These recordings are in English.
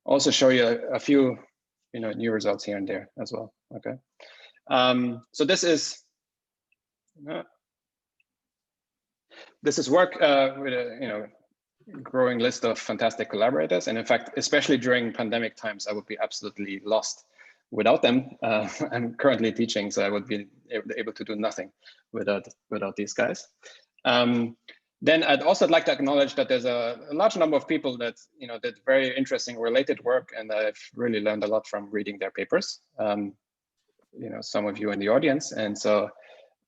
also show you a few, new results here and there as well. Okay. So this is work with a growing list of fantastic collaborators, and in fact, especially during pandemic times, I would be absolutely lost without them. I'm currently teaching, so I would be able to do nothing without these guys. Then I'd also like to acknowledge that there's a large number of people that did very interesting related work, and I've really learned a lot from reading their papers. Some of you in the audience, and so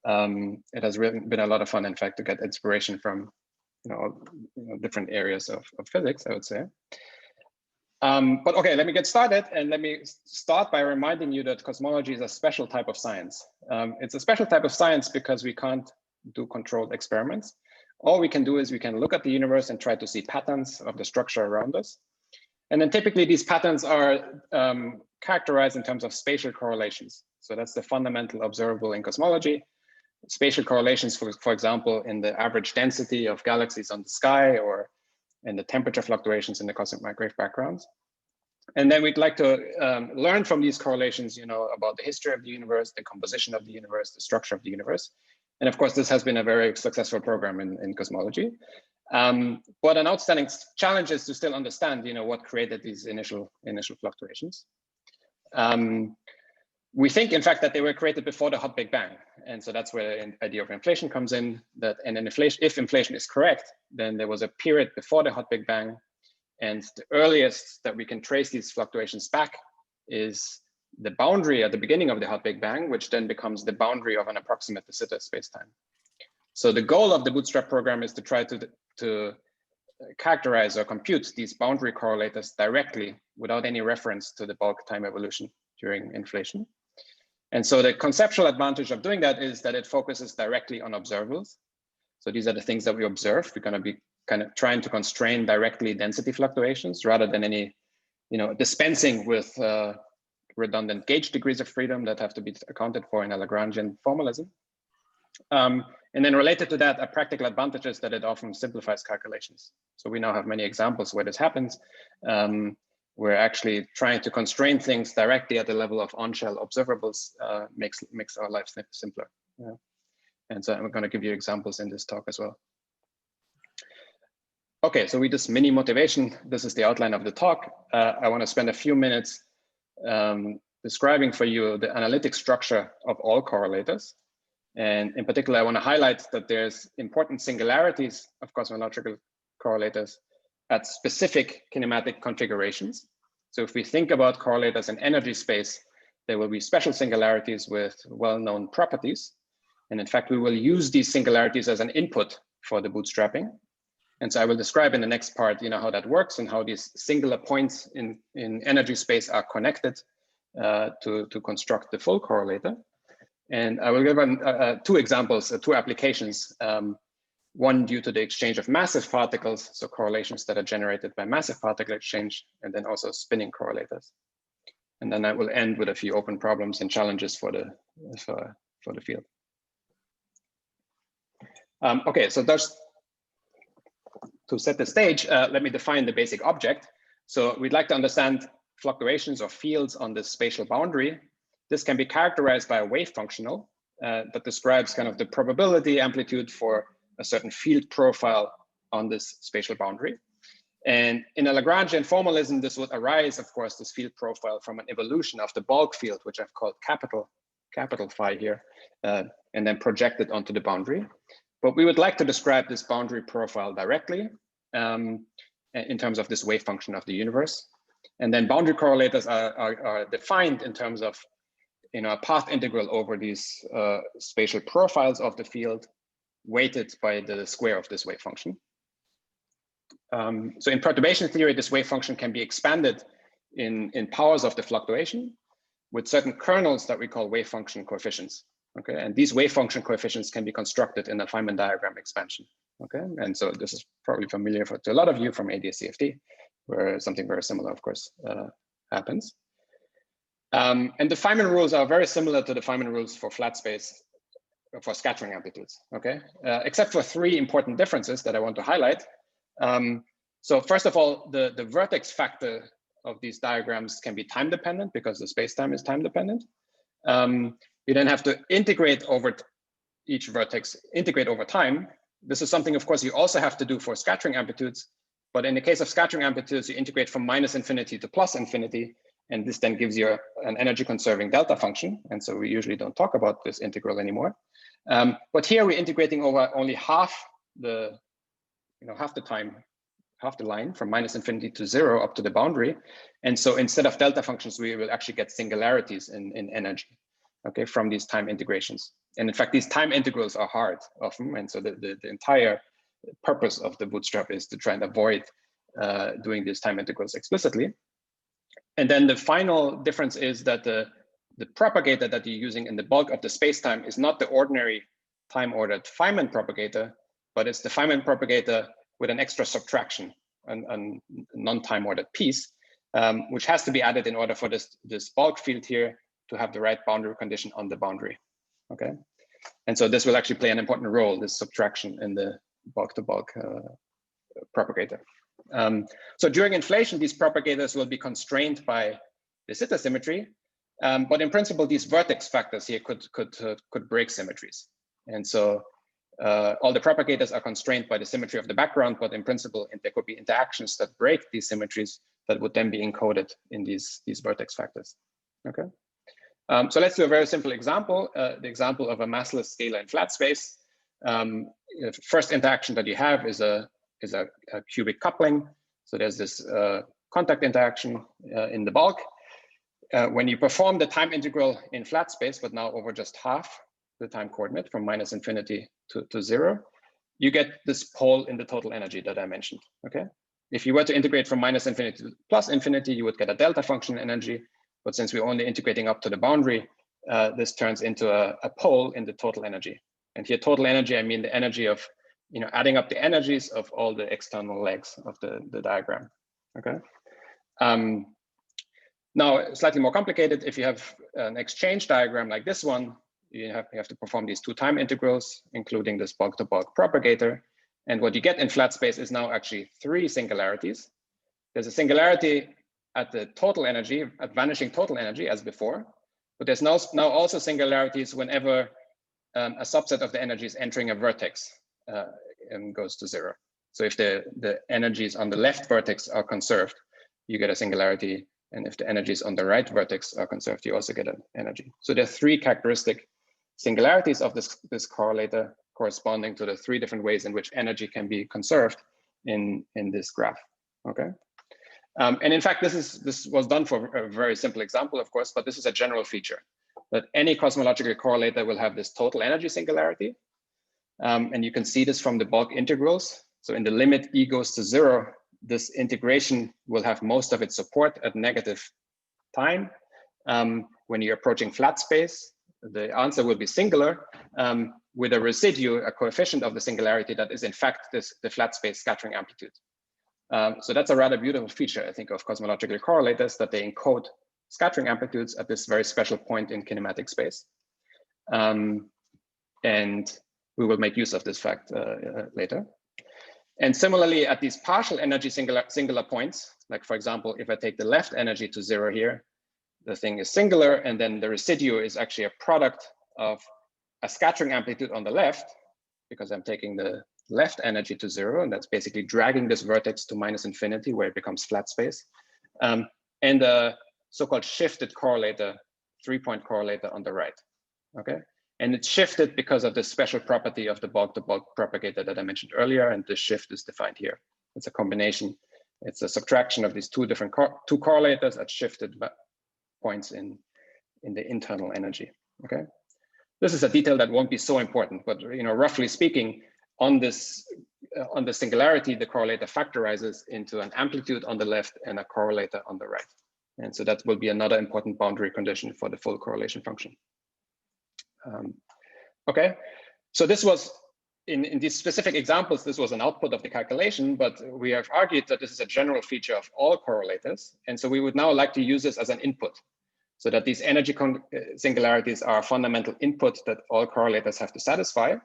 it has really been a lot of fun, in fact, to get inspiration from different areas of physics, I would say. But okay, let me get started, and let me start by reminding you that cosmology is a special type of science. It's a special type of science because we can't do controlled experiments. All we can do is we can look at the universe and try to see patterns of the structure around us. And then typically these patterns are characterized in terms of spatial correlations. So that's the fundamental observable in cosmology. Spatial correlations, for example, in the average density of galaxies on the sky, or in the temperature fluctuations in the cosmic microwave backgrounds. And then we'd like to learn from these correlations, about the history of the universe, the composition of the universe, the structure of the universe. And of course, this has been a very successful program in cosmology. But an outstanding challenge is to still understand, what created these initial fluctuations. We think, in fact, that they were created before the hot Big Bang. And so that's where the idea of inflation comes in, if inflation is correct, then there was a period before the hot Big Bang. And the earliest that we can trace these fluctuations back is the boundary at the beginning of the hot Big Bang, which then becomes the boundary of an approximate de Sitter spacetime. So the goal of the Bootstrap program is to try to characterize or compute these boundary correlators directly without any reference to the bulk time evolution during inflation. And so the conceptual advantage of doing that is that it focuses directly on observables. So these are the things that we observe. We're going to be kind of trying to constrain directly density fluctuations rather than any, dispensing with redundant gauge degrees of freedom that have to be accounted for in a Lagrangian formalism. And then related to that, a practical advantage is that it often simplifies calculations. So we now have many examples where this happens. We're actually trying to constrain things directly at the level of on-shell observables, makes our lives simpler. Yeah. And so I'm going to give you examples in this talk as well. Okay, so with this mini motivation, this is the outline of the talk. I want to spend a few minutes describing for you the analytic structure of all correlators. And in particular, I want to highlight that there's important singularities of cosmological correlators at specific kinematic configurations. So if we think about correlators in energy space, there will be special singularities with well-known properties. And in fact, we will use these singularities as an input for the bootstrapping. And so I will describe in the next part, how that works and how these singular points in energy space are connected to construct the full correlator. And I will give two examples, two applications. One due to the exchange of massive particles, so correlations that are generated by massive particle exchange, and then also spinning correlators. And then I will end with a few open problems and challenges for the field. Okay, so just to set the stage, let me define the basic object. So we'd like to understand fluctuations or fields on the spatial boundary. This can be characterized by a wave functional that describes kind of the probability amplitude for a certain field profile on this spatial boundary. And in a Lagrangian formalism, this would arise, of course, this field profile from an evolution of the bulk field, which I've called capital phi here, and then projected onto the boundary. But we would like to describe this boundary profile directly in terms of this wave function of the universe. And then boundary correlators are defined in terms of a path integral over these spatial profiles of the field, weighted by the square of this wave function. So in perturbation theory, this wave function can be expanded in powers of the fluctuation with certain kernels that we call wave function coefficients. Okay, and these wave function coefficients can be constructed in a Feynman diagram expansion. Okay, and so this is probably familiar to a lot of you from ADS-CFD, where something very similar, of course, happens. And the Feynman rules are very similar to the Feynman rules for flat space for scattering amplitudes, okay? Except for three important differences that I want to highlight. So first of all, the vertex factor of these diagrams can be time dependent because the space-time is time dependent. You then have to integrate over each vertex, integrate over time. This is something, of course, you also have to do for scattering amplitudes. But in the case of scattering amplitudes, you integrate from -infinity to +infinity. And this then gives you an energy conserving delta function. And so we usually don't talk about this integral anymore. But here we're integrating over only half the, half the time, half the line from -infinity to 0 up to the boundary. And so instead of delta functions, we will actually get singularities in energy, okay, from these time integrations. And in fact, these time integrals are hard often. And so the entire purpose of the bootstrap is to try and avoid doing these time integrals explicitly. And then the final difference is that the propagator that you're using in the bulk of the space-time is not the ordinary time-ordered Feynman propagator, but it's the Feynman propagator with an extra subtraction, a non-time ordered piece, which has to be added in order for this bulk field here to have the right boundary condition on the boundary. Okay, and so this will actually play an important role, this subtraction in the bulk-to-bulk propagator. So during inflation, these propagators will be constrained by the zeta symmetry, but in principle, these vertex factors here could break symmetries. And so all the propagators are constrained by the symmetry of the background, but in principle, there could be interactions that break these symmetries that would then be encoded in these vertex factors. Okay. So let's do a very simple example, the example of a massless scalar in flat space. First interaction that you have is a cubic coupling. So there's this contact interaction in the bulk. When you perform the time integral in flat space, but now over just half the time coordinate from -infinity to 0, you get this pole in the total energy that I mentioned. Okay. If you were to integrate from -infinity to +infinity, you would get a delta function energy. But since we're only integrating up to the boundary, this turns into a pole in the total energy. And here, total energy, I mean the energy of, adding up the energies of all the external legs of the diagram. Okay. Now, slightly more complicated, if you have an exchange diagram like this one, you have to perform these two time integrals, including this bulk-to-bulk propagator. And what you get in flat space is now actually 3 singularities. There's a singularity at the total energy, at vanishing total energy as before, but there's now also singularities whenever a subset of the energies entering a vertex goes to 0. So if the energies on the left vertex are conserved, you get a singularity. And if the energies on the right vertex are conserved, you also get an energy. So there are 3 characteristic singularities of this correlator corresponding to the 3 different ways in which energy can be conserved in this graph. Okay. And in fact, this was done for a very simple example, of course, but this is a general feature that any cosmological correlator will have this total energy singularity. And you can see this from the bulk integrals. So in the limit E goes to 0, this integration will have most of its support at negative time. When you're approaching flat space, the answer will be singular with a residue, a coefficient of the singularity that is in fact the flat space scattering amplitude. So that's a rather beautiful feature, I think, of cosmological correlators, that they encode scattering amplitudes at this very special point in kinematic space. And we will make use of this fact later. And similarly, at these partial energy singular points, like for example, if I take the left energy to 0 here, the thing is singular, and then the residue is actually a product of a scattering amplitude on the left, because I'm taking the left energy to 0, and that's basically dragging this vertex to -infinity where it becomes flat space, and a so-called shifted correlator, 3-point correlator on the right. Okay. And it's shifted because of the special property of the bulk-to-bulk propagator that I mentioned earlier, and this shift is defined here. It's a combination. It's a subtraction of these two correlators at shifted points in the internal energy. Okay, this is a detail that won't be so important, but roughly speaking, on the singularity, the correlator factorizes into an amplitude on the left and a correlator on the right, and so that will be another important boundary condition for the full correlation function. Okay, so this was in these specific examples, this was an output of the calculation, but we have argued that this is a general feature of all correlators. And so we would now like to use this as an input so that these energy singularities are a fundamental input that all correlators have to satisfy.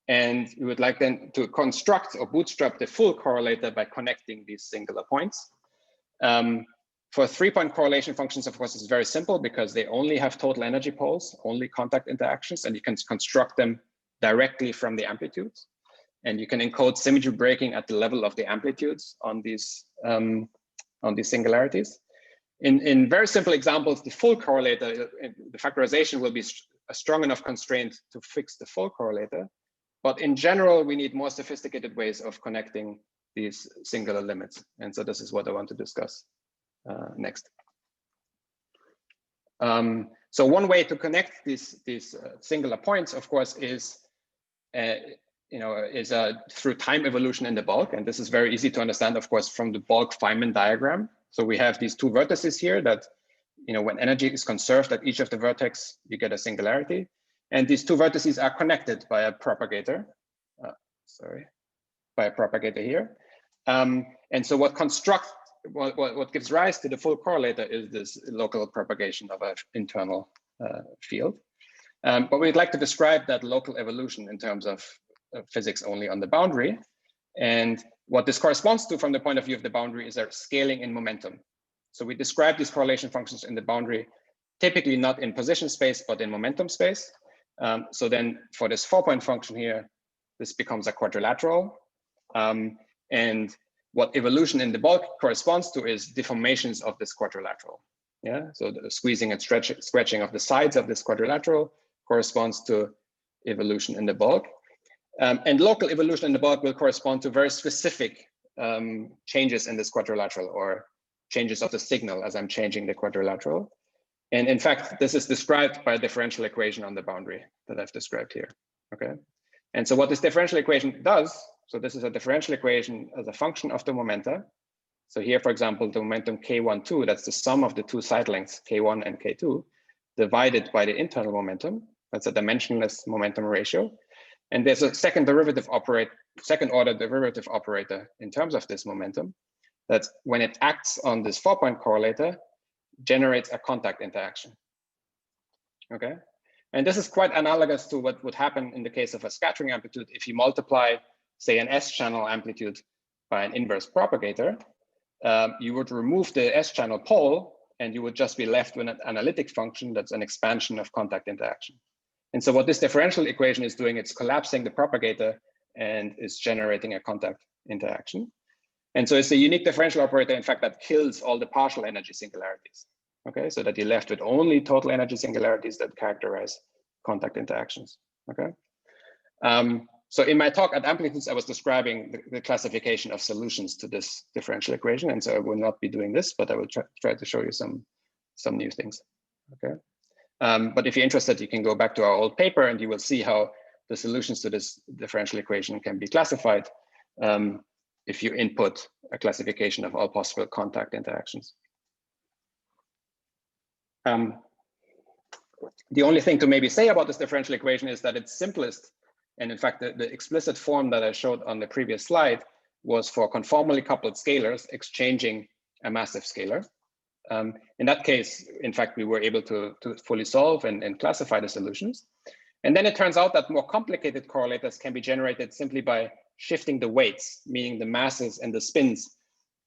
And we would like then to construct or bootstrap the full correlator by connecting these singular points. For 3-point correlation functions, of course, it's very simple because they only have total energy poles, only contact interactions, and you can construct them directly from the amplitudes. And you can encode symmetry breaking at the level of the amplitudes on these singularities. In very simple examples, the full correlator, the factorization will be a strong enough constraint to fix the full correlator. But in general, we need more sophisticated ways of connecting these singular limits. And so this is what I want to discuss next. So one way to connect these singular points, of course, is through time evolution in the bulk. And this is very easy to understand, of course, from the bulk Feynman diagram. So we have these two vertices here that, when energy is conserved at each of the vertex, you get a singularity. And these two vertices are connected by a propagator. By a propagator here. And so what gives rise to the full correlator is this local propagation of an internal field. But we'd like to describe that local evolution in terms of physics only on the boundary. And what this corresponds to from the point of view of the boundary is a scaling in momentum. So we describe these correlation functions in the boundary, typically not in position space, but in momentum space. So then for this 4-point function here, this becomes a quadrilateral. And what evolution in the bulk corresponds to is deformations of this quadrilateral. Yeah, so the squeezing and stretching of the sides of this quadrilateral corresponds to evolution in the bulk. And local evolution in the bulk will correspond to very specific changes in this quadrilateral or changes of the signal as I'm changing the quadrilateral. And in fact, this is described by a differential equation on the boundary that I've described here, okay? And so what this differential equation does, so this is a differential equation as a function of the momenta. So here, for example, the momentum K12, that's the sum of the two side lengths, K1 and K2, divided by the internal momentum. That's a dimensionless momentum ratio. And there's a second order derivative operator in terms of this momentum that when it acts on this 4-point correlator, generates a contact interaction, okay? And this is quite analogous to what would happen in the case of a scattering amplitude. If you multiply, say, an S-channel amplitude by an inverse propagator, you would remove the S-channel pole and you would just be left with an analytic function that's an expansion of contact interaction. And so what this differential equation is doing, it's collapsing the propagator and is generating a contact interaction. And so it's a unique differential operator, in fact, that kills all the partial energy singularities. Okay, so that you're left with only total energy singularities that characterize contact interactions. Okay. So in my talk at amplitudes, I was describing the classification of solutions to this differential equation. And so I will not be doing this, but I will try to show you some new things. Okay. But if you're interested, you can go back to our old paper and you will see how the solutions to this differential equation can be classified if you input a classification of all possible contact interactions. The only thing to maybe say about this differential equation is that it's simplest. And in fact, the explicit form that I showed on the previous slide was for conformally coupled scalars exchanging a massive scalar. In that case, in fact, we were able to fully solve and classify the solutions. And then it turns out that more complicated correlators can be generated simply by shifting the weights, meaning the masses and the spins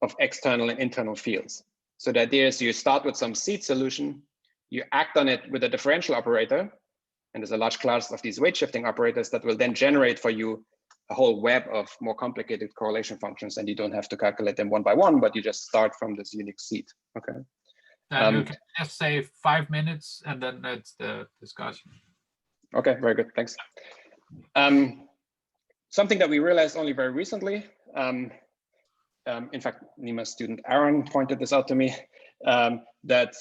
of external and internal fields. So the idea is you start with some seed solution, you act on it with a differential operator, and there's a large class of these weight shifting operators that will then generate for you a whole web of more complicated correlation functions, and you don't have to calculate them one by one, but you just start from this unique seed. Okay. You can just say 5 minutes, and then that's the discussion. Okay, very good, thanks. Something that we realized only very recently, in fact, Nima's student Aaron pointed this out to me, that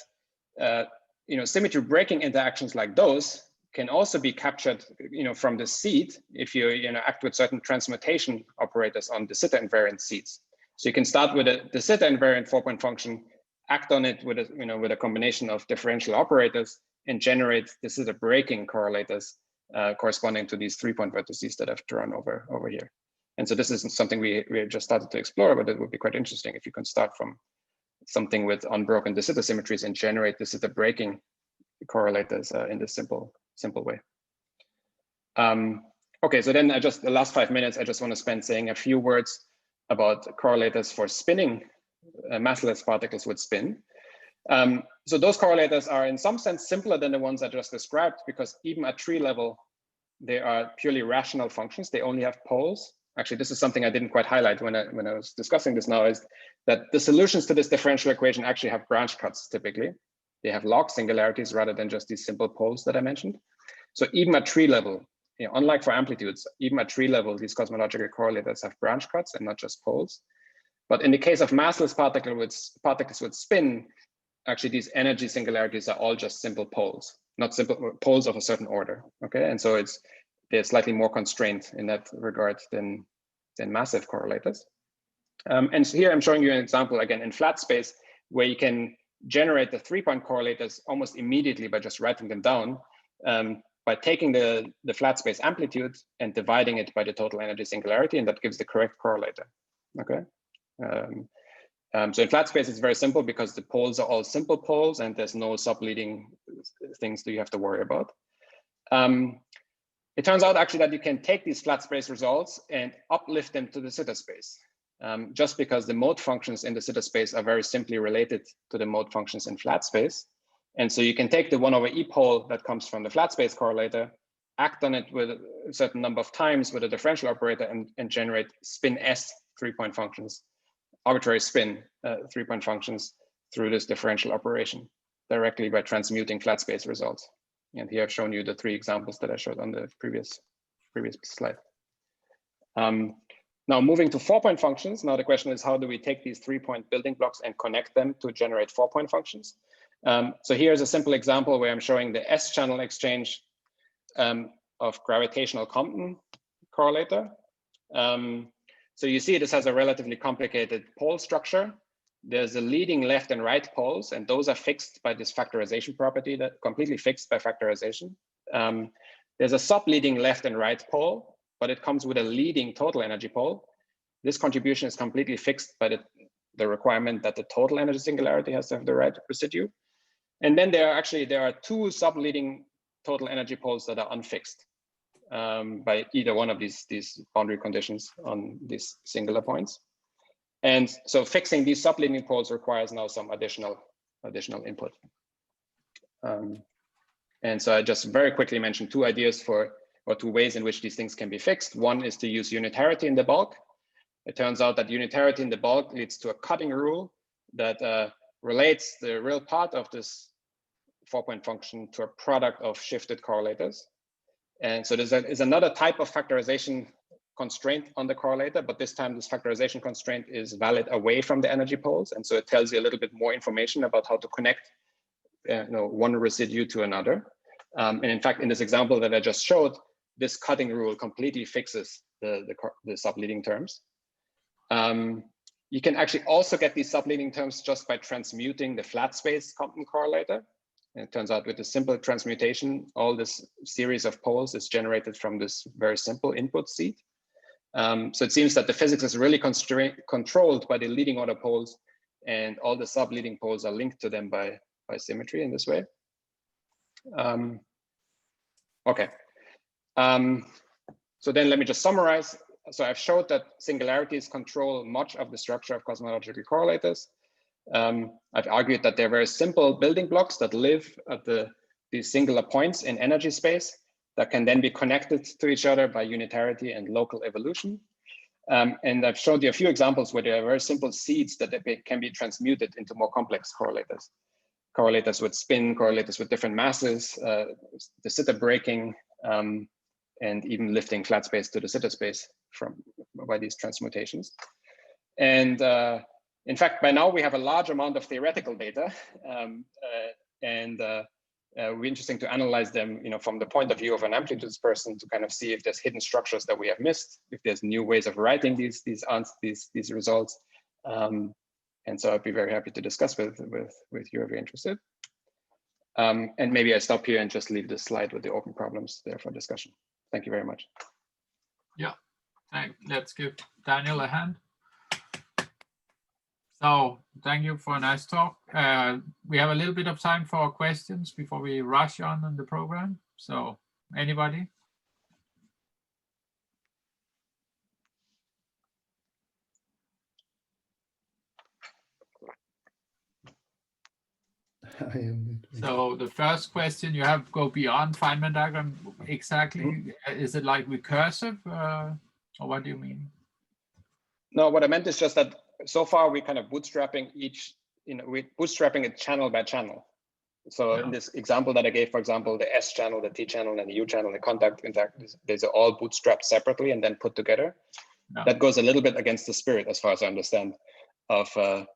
symmetry breaking interactions like those can also be captured, from the seed if you act with certain transmutation operators on de Sitter invariant seeds. So you can start with a de Sitter invariant 4-point function, act on it with a combination of differential operators, and generate de Sitter breaking correlators corresponding to these 3-point vertices that I've drawn over here. And so this isn't something we just started to explore, but it would be quite interesting if you can start from something with unbroken de Sitter symmetries and generate de Sitter breaking correlators in this simple way. Okay, so then the last 5 minutes, I just want to spend saying a few words about correlators for spinning massless particles with spin. So those correlators are in some sense simpler than the ones I just described, because even at tree level, they are purely rational functions. They only have poles. Actually, this is something I didn't quite highlight when I was discussing this now, is that the solutions to this differential equation actually have branch cuts typically. They have log singularities rather than just these simple poles that I mentioned. So even at tree level, unlike for amplitudes, even at tree level, these cosmological correlators have branch cuts and not just poles. But in the case of massless particles with spin, actually these energy singularities are all just simple poles, not simple poles of a certain order. Okay, and so they're slightly more constrained in that regard than massive correlators. And so here I'm showing you an example again in flat space where you can generate the 3-point correlators almost immediately by just writing them down, by taking the flat space amplitude and dividing it by the total energy singularity, and that gives the correct correlator. Okay. So in flat space, it's very simple because the poles are all simple poles and there's no subleading things that you have to worry about. It turns out actually that you can take these flat space results and uplift them to the zeta space, just because the mode functions in the zeta space are very simply related to the mode functions in flat space. And so you can take the 1/e pole that comes from the flat space correlator, act on it with a certain number of times with a differential operator and generate spin S 3-point functions, arbitrary spin 3-point functions through this differential operation directly by transmuting flat space results. And here I've shown you the 3 examples that I showed on the previous slide. Now moving to 4-point functions. Now the question is, how do we take these 3-point building blocks and connect them to generate 4-point functions? So here's a simple example where I'm showing the S-channel exchange of gravitational Compton correlator. So you see this has a relatively complicated pole structure. There's a leading left and right poles, and those are fixed by this factorization property, that completely fixed by factorization. There's a sub-leading left and right pole, but it comes with a leading total energy pole. This contribution is completely fixed by the requirement that the total energy singularity has to have the right residue. And then there are 2 sub-leading total energy poles that are unfixed by either one of these boundary conditions on these singular points. And so fixing these sub-leading poles requires now some additional input. And so I just very quickly mentioned 2 ideas or 2 ways in which these things can be fixed. One is to use unitarity in the bulk. It turns out that unitarity in the bulk leads to a cutting rule that relates the real part of this 4-point function to a product of shifted correlators. And so there's another type of factorization constraint on the correlator, but this time this factorization constraint is valid away from the energy poles. And so it tells you a little bit more information about how to connect one residue to another. And in fact, in this example that I just showed, this cutting rule completely fixes the subleading terms. You can actually also get these subleading terms just by transmuting the flat space Compton correlator. And it turns out with a simple transmutation, all this series of poles is generated from this very simple input seed. So it seems that the physics is really controlled by the leading order poles, and all the subleading poles are linked to them by symmetry in this way. Okay. So then let me just summarize. So I've showed that singularities control much of the structure of cosmological correlators. I've argued that they're very simple building blocks that live at these singular points in energy space that can then be connected to each other by unitarity and local evolution. And I've showed you a few examples where there are very simple seeds that can be transmuted into more complex correlators. Correlators with spin, correlators with different masses, the zeta breaking, and even lifting flat space to the zeta space by these transmutations. And in fact, by now we have a large amount of theoretical data, and it would be interesting to analyze them, from the point of view of an amplitudes person, to kind of see if there's hidden structures that we have missed, if there's new ways of writing these results. And so I'd be very happy to discuss with you if you're interested. And maybe I stop here and just leave this slide with the open problems there for discussion. Thank you very much. Yeah, let's give Daniel a hand. So thank you for a nice talk. We have a little bit of time for questions before we rush on in the program. So anybody? I am. So the first question, you have go beyond Feynman diagram. Exactly, is it like recursive, or what do you mean? No, what I meant is just that so far we kind of bootstrapping each, we're bootstrapping it channel by channel. So in this example that I gave, for example, the S channel, the T channel, and the U channel, the contact, in fact, these are all bootstrapped separately and then put together. Yeah. That goes a little bit against the spirit, as far as I understand, of on-shell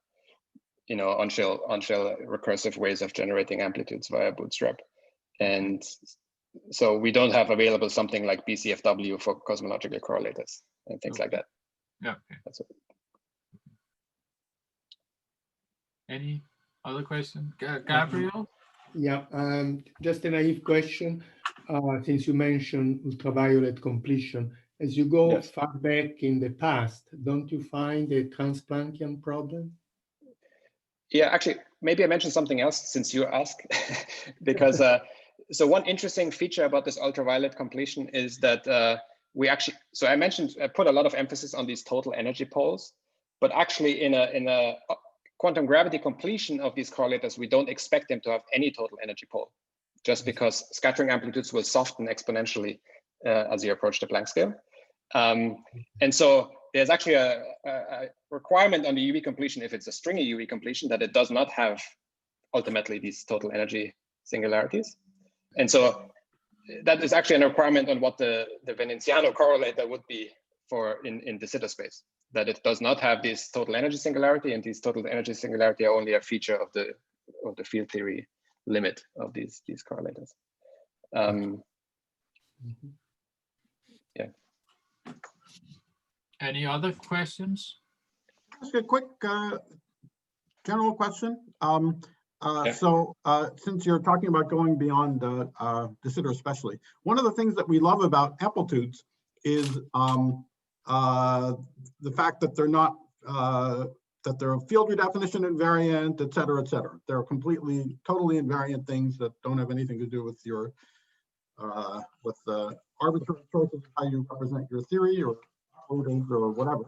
recursive ways of generating amplitudes via Bootstrap. And so we don't have available something like BCFW for cosmological correlators and things like that. Yeah. Okay. That's it. Any other question, Gabriel? Yeah, just a naive question. Since you mentioned ultraviolet completion, as you go far back in the past, don't you find a Transplanckian problem? Yeah, actually, maybe I mentioned something else since you asked, because so one interesting feature about this ultraviolet completion is that we actually, so I mentioned, I put a lot of emphasis on these total energy poles, but actually in a quantum gravity completion of these correlators, we don't expect them to have any total energy pole, just because scattering amplitudes will soften exponentially as you approach the Planck scale. And so there's actually a requirement on the UV completion, if it's a stringy UV completion, that it does not have ultimately these total energy singularities. And so that is actually a requirement on what the Veneziano correlator would be for in de Sitter space, that it does not have this total energy singularity, and these total energy singularity are only a feature of the field theory limit of these correlators. Yeah. Any other questions? Just a quick general question. So since you're talking about going beyond de Sitter especially, one of the things that we love about amplitudes is the fact that they're not, that they're field redefinition invariant, et cetera, et cetera. They're completely, totally invariant things that don't have anything to do with your, with the arbitrary choices of how you represent your theory or coding or whatever.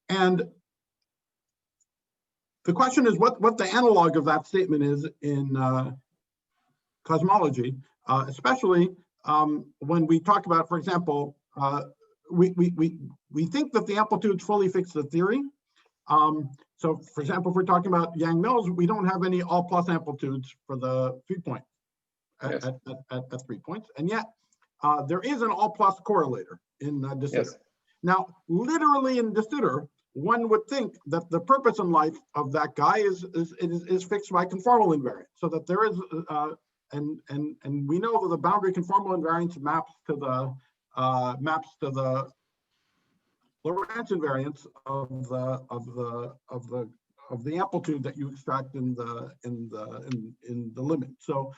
And the question is what the analog of that statement is in cosmology, especially when we talk about, for example, we think that the amplitudes fully fix the theory. So, for example, if we're talking about Yang-Mills, we don't have any all plus amplitudes for the 3 point at 3 points, and yet there is an all plus correlator in de Sitter. Yes. Now, literally in de Sitter, one would think that the purpose in life of that guy is fixed by conformal invariance, so that there is and we know that the boundary conformal invariance maps to the Lorentz invariance of the amplitude that you extract in the limit. So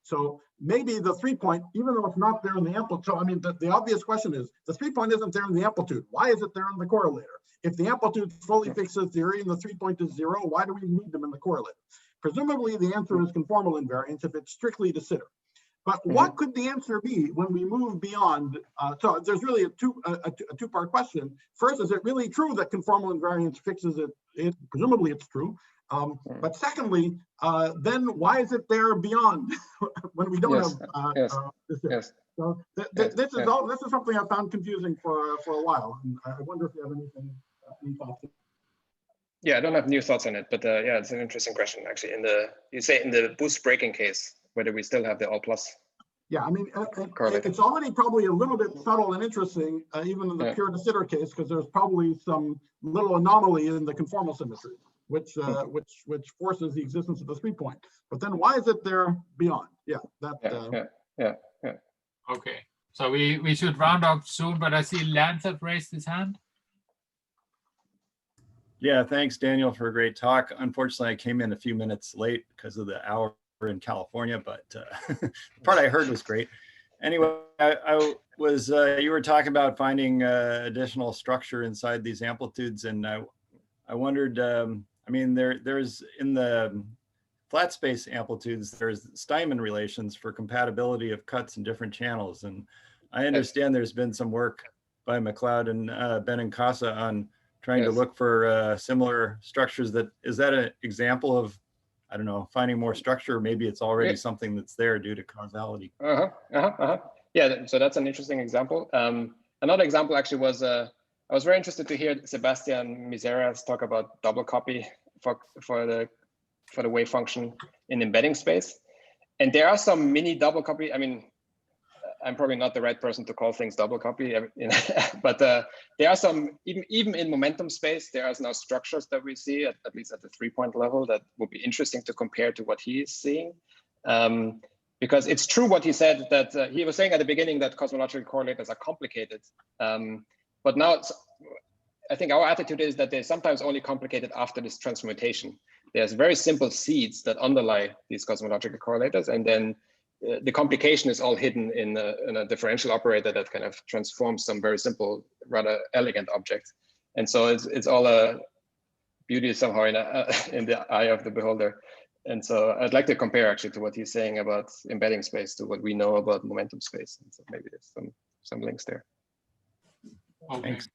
so maybe the 3 point, even though it's not there in the amplitude, so I mean the obvious question is the 3 point isn't there in the amplitude. Why is it there in the correlator? If the amplitude fully fixes theory and the 3 point is 0, why do we need them in the correlator? Presumably the answer is conformal invariance if it's strictly de Sitter. But what could the answer be when we move beyond? So there's really a two-part question. First, is it really true that conformal invariance fixes it? Presumably it's true. But secondly, then why is it there beyond when we don't have de Sitter? Yes. So this is something I found confusing for a while. And I wonder if you have any thoughts. Yeah, I don't have new thoughts on it, but yeah, it's an interesting question actually. You say in the boost breaking case, whether we still have the all plus. Yeah, I mean, it's already probably a little bit subtle and interesting, even in the pure de Sitter case, because there's probably some little anomaly in the conformal symmetry, which forces the existence of the 3 point. But then why is it there beyond? Yeah, yeah. Okay, so we should round up soon, but I see Lance have raised his hand. Yeah, thanks, Daniel, for a great talk. Unfortunately, I came in a few minutes late because of the hour in California, but the part I heard was great. Anyway, I was, you were talking about finding additional structure inside these amplitudes, and I wondered, I mean, there's in the flat space amplitudes, there's Steinman relations for compatibility of cuts in different channels. And I understand there's been some work by McLeod and Ben and Casa on trying to Yes. look for similar structures. Is that an example of, I don't know, finding more structure? Or maybe it's already something that's there due to causality. Yeah, so that's an interesting example. Another example actually was, I was very interested to hear Sebastian Misera's talk about double copy for the wave function in embedding space. And there are some mini double copy. I mean, I'm probably not the right person to call things double copy, but there are some, even in momentum space, there are now structures that we see, at least at the 3-point level, that would be interesting to compare to what he is seeing. Because it's true what he said, that he was saying at the beginning that cosmological correlators are complicated. But now I think our attitude is that they're sometimes only complicated after this transmutation. There's very simple seeds that underlie these cosmological correlators, and then the complication is all hidden in a differential operator that kind of transforms some very simple, rather elegant objects. And so it's all a beauty somehow in the eye of the beholder. And so I'd like to compare actually to what he's saying about embedding space to what we know about momentum space. And so maybe there's some links there. Okay. Thanks.